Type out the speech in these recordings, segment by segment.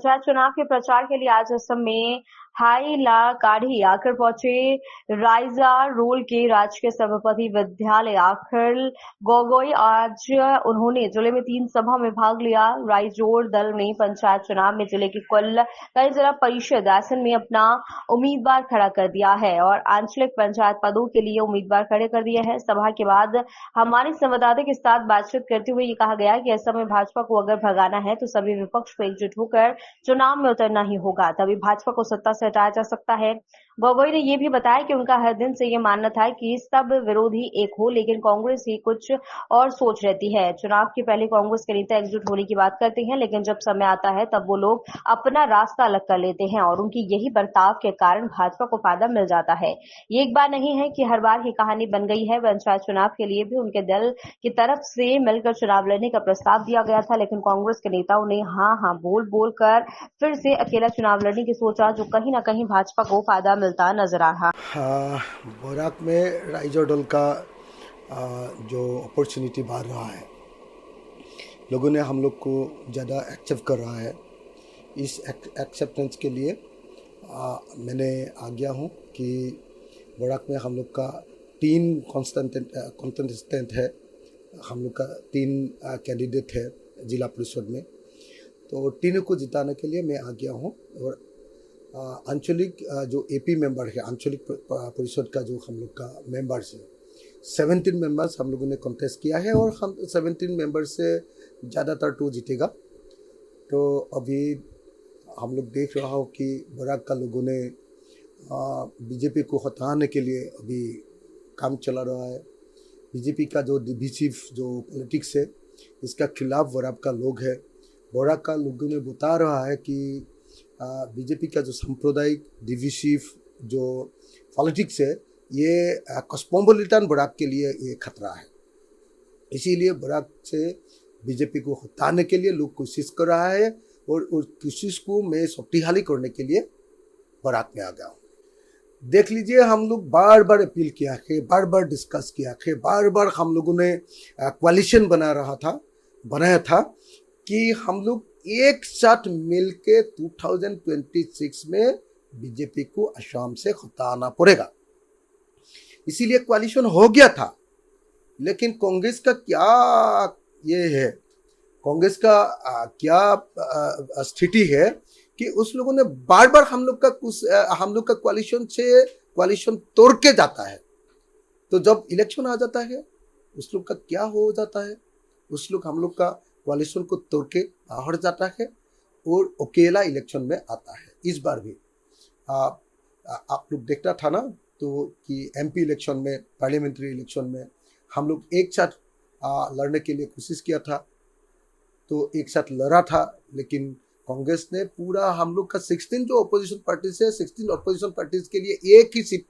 पंचायत चुनाव के प्रचार के लिए आज असम में हाईलाकांडी आकर पहुंचे राइजा रोल के राजकीय सभापति विद्यालय आखिर गोगोई। आज उन्होंने जिले में 3 सभा में भाग लिया। राइजोर दल ने पंचायत चुनाव में जिले की कुल कई जिला परिषद आसन में अपना उम्मीदवार खड़ा कर दिया है और आंचलिक पंचायत पदों के लिए उम्मीदवार खड़े कर दिए हैं। सभा के बाद हमारे संवाददाता के साथ बातचीत करते हुए ये कहा गया कि असम में भाजपा को अगर भगाना है तो सभी विपक्ष को एकजुट होकर चुनाव में उतरना ही होगा, तभी भाजपा को सत्ता से हटाया जा सकता है। गोगोई ने यह भी बताया कि उनका हर दिन से ये मानना था कि सब विरोधी एक हो, लेकिन कांग्रेस ही कुछ और सोच रहती है। चुनाव के पहले कांग्रेस के नेता एकजुट होने की बात करते हैं, लेकिन जब समय आता है तब वो लोग अपना रास्ता अलग कर लेते हैं और उनकी यही बर्ताव के कारण भाजपा को फायदा मिल जाता है। ये एक बार नहीं है कि हर बार की कहानी बन गई है। पंचायत चुनाव के लिए भी उनके दल की तरफ से मिलकर चुनाव लड़ने का प्रस्ताव दिया गया था, लेकिन कांग्रेस के नेताओं ने हाँ बोल कर फिर से अकेला चुनाव लड़ने की सोचा, जो कहीं ना कहीं भाजपा को फायदा मिलता नजर आ रहा। बोराक में राइजोर दल का जो अपॉर्चुनिटी बढ़ रहा है, लोगों ने हम लोग को ज़्यादा एक्सेप्ट कर रहा है। इस एक्सेप्टेंस के लिए मैंने आ गया हूँ कि बोराक में हम लोग का 3 कॉन्टेस्टेंट है, हम लोग का 3 कैंडिडेट है जिला परिषद में, तो तीनों को जिताने के लिए मैं आ गया हूँ। और आंचलिक जो एपी मेंबर है, आंचलिक परिषद का जो हम लोग का मेंबर्स है, 17 मेंबर्स हम लोगों ने कॉन्टेस्ट किया है और हम 17 मेंबर्स से ज़्यादातर 2 जीतेगा। तो अभी हम लोग देख रहा हो कि बोराक का लोगों ने बीजेपी को हटाने के लिए अभी काम चला रहा है। बीजेपी का जो डिविसिव जो पॉलिटिक्स है, इसका खिलाफ बोराक का लोग है। बोराक का लोगों ने बता रहा है कि बीजेपी का जो सांप्रदायिक डिविसिव जो पॉलिटिक्स है, ये कॉस्मोपॉलिटन बोराक के लिए ये खतरा है। इसीलिए बोराक से बीजेपी को हटाने के लिए लोग कोशिश कर रहा है और उस कोशिश को मैं शक्तिशाली करने के लिए बोराक में आ गया हूँ। देख लीजिए, हम लोग बार बार अपील किया है, बार बार डिस्कस किया है, बार बार हम लोगों ने कोalition बनाया था कि हम लोग एक साथ मिलके 2026 में बीजेपी को असम से हटाना पड़ेगा। इसीलिए कोalition हो गया था, लेकिन कांग्रेस का क्या ये है, कांग्रेस का क्या स्थिति है कि उस लोगों ने बार बार हम लोग का कोalition तोड़ के जाता है। तो जब इलेक्शन आ जाता है, उस लोग का क्या हो जाता है, उस लोग हम लोग का कोalition को तोड़ के बाहर जाता है और अकेला इलेक्शन में आता है। इस बार भी आप लोग देखता था ना, तो कि एमपी इलेक्शन में, पार्लियामेंट्री इलेक्शन में हम लोग एक साथ लड़ने के लिए कोशिश किया था, तो एक साथ लड़ा था, लेकिन कांग्रेस ने पूरा हम लोग का 16 जो अपोजिशन पार्टीज है, 16 अपोजिशन पार्टीज के लिए एक ही सीट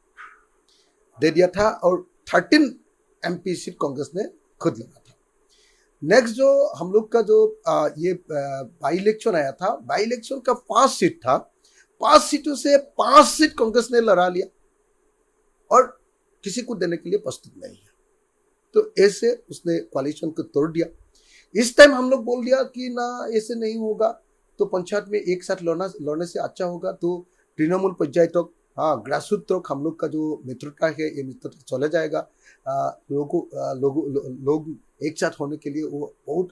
दे दिया था और 13 एमपी सीट कांग्रेस ने खुद लड़ा था। नेक्स्ट जो हम लोग का जो ये बाई इलेक्शन आया था, बाई इलेक्शन का 5 सीट था, 5 सीटों से 5 सीट कांग्रेस ने लड़ा लिया और किसी को देने के लिए प्रस्तुत नहीं है। तो ऐसे उसने कोalition को तोड़ दिया। इस टाइम हम लोग बोल दिया कि ना, ऐसे नहीं होगा, तो पंचायत में एक साथ लड़ने से अच्छा होगा। तो तृणमूल पंचायत तक, ग्रासरूट तक हम लोग का जो नेतृत्व है, ये नेतृत्व चला जाएगा। लोग एक साथ होने के लिए वो बहुत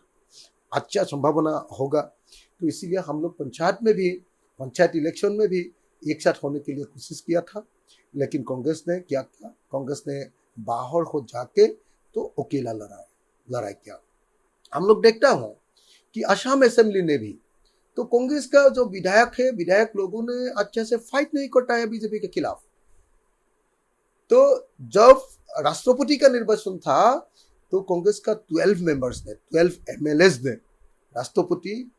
अच्छा संभावना होगा। तो इसीलिए हम लोग पंचायत इलेक्शन में भी एक साथ होने के लिए कोशिश किया था, लेकिन कांग्रेस ने क्या किया, कांग्रेस ने बाहर हो जाके तो अकेला लड़ाई किया। हम लोग देखता हूँ कि असम असेंबली ने भी, तो कांग्रेस का जो विधायक लोगों ने अच्छे से फाइट नहीं करता है बीजेपी के खिलाफ। तो जब राष्ट्रपति का निर्वाचन था, तो कांग्रेस का 12 मेंबर्स ने, 12 एमएलएस ने राष्ट्रपति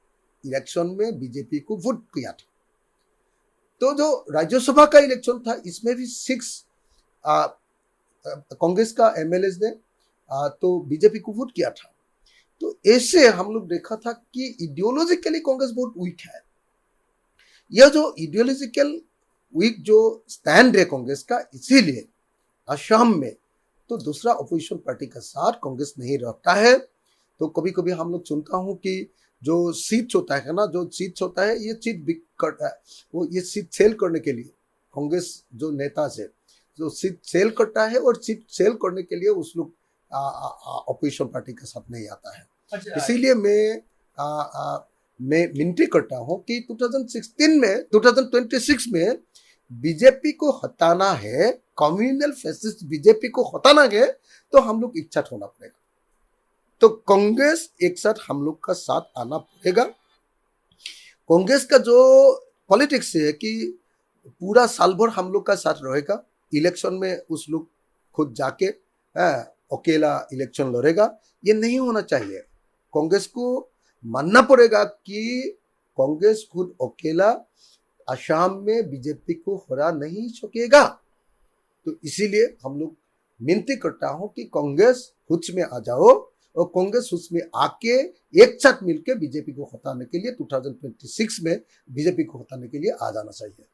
इलेक्शन में बीजेपी को वोट किया था। तो जो राज्यसभा का इलेक्शन था, इसमें भी 6 कांग्रेस का एमएलएस ने तो बीजेपी को वोट किया था। तो ऐसे हम लोग देखा था कि इडियोलॉजिकली कांग्रेस बहुत वीक है। यह जो इडियोलॉजिकल वीक जो स्टैंड है कांग्रेस का, इसीलिए असम में तो दूसरा अपोजिशन पार्टी का साथ कांग्रेस नहीं रहता है। तो कभी कभी हम लोग सुनता हूं कि जो सीट्स होता है ना, जो सीट्स होता है, ये सीट बिक करता है, वो ये सीट सेल करने के लिए कांग्रेस जो नेता से जो सीट सेल करता है, और सीट सेल करने के लिए उस लोग अपोजिशन पार्टी के साथ नहीं आता है। अच्छा, इसीलिए मैं विनती करता हूँ कि 2016 में 2026 में बीजेपी को हटाना है, कम्युनल फैसिस्ट बीजेपी को हटाना है, तो हम लोग एक साथ होना पड़ेगा। तो कांग्रेस एक साथ हम लोग का साथ आना पड़ेगा। कांग्रेस का जो पॉलिटिक्स है कि पूरा साल भर हम लोग का साथ रहेगा, इलेक्शन में उस लोग खुद जाके अकेला इलेक्शन लड़ेगा, ये नहीं होना चाहिए। कांग्रेस को मानना पड़ेगा कि कांग्रेस खुद अकेला असम में बीजेपी को हरा नहीं सकेगा। तो इसीलिए हम लोग विनती करता हूं कि कांग्रेस हुच में आ जाओ, और कांग्रेस हुच में आके एक साथ मिलकर बीजेपी को हटाने के लिए 2026 में बीजेपी को हटाने के लिए आ जाना चाहिए।